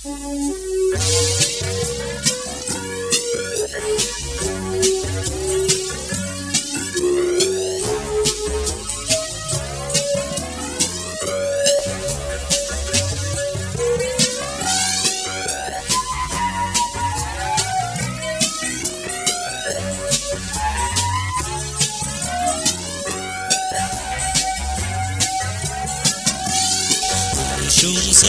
众生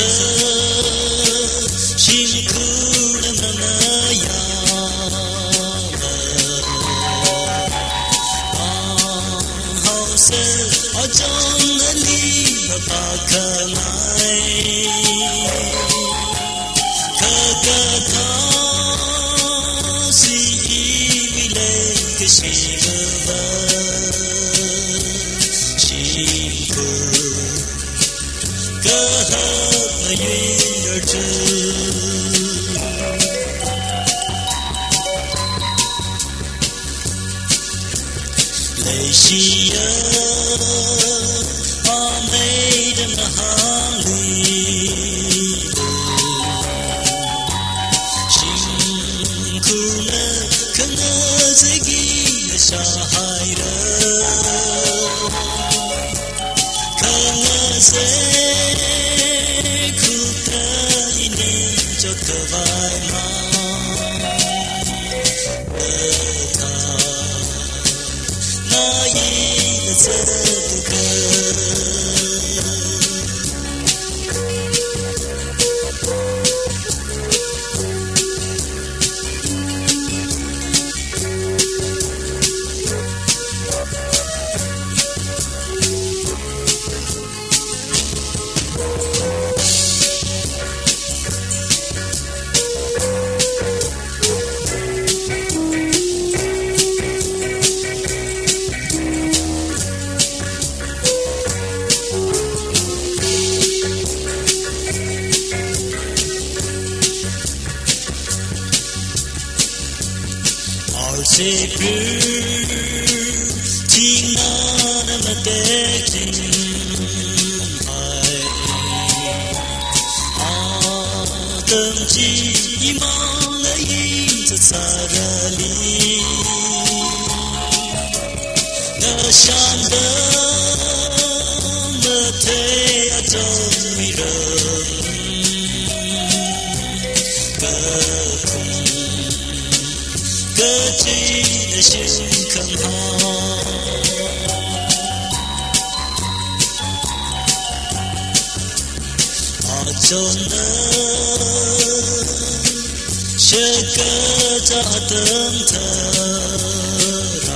辛苦了那么呀好生中的你把可奈可个他是一米嘞个是个辛苦个和云儿之泪西呀阿美的那行里辛苦了可能自己的小孩了可能谁就可外吗？他那一个怎不可？这个听那么的真爱等急忙了一直在这里那想的么太呀终于人个自己的心更好，就能是个咋等他让，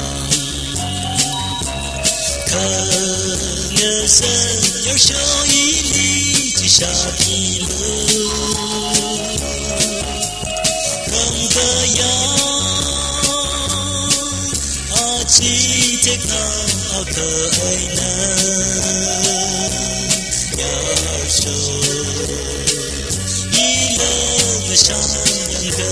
可能是有手一里之下的路，更个样。chỉ tiếc nào khờ ấy nè nhớ rồi ý lỡ mà sang yang khờ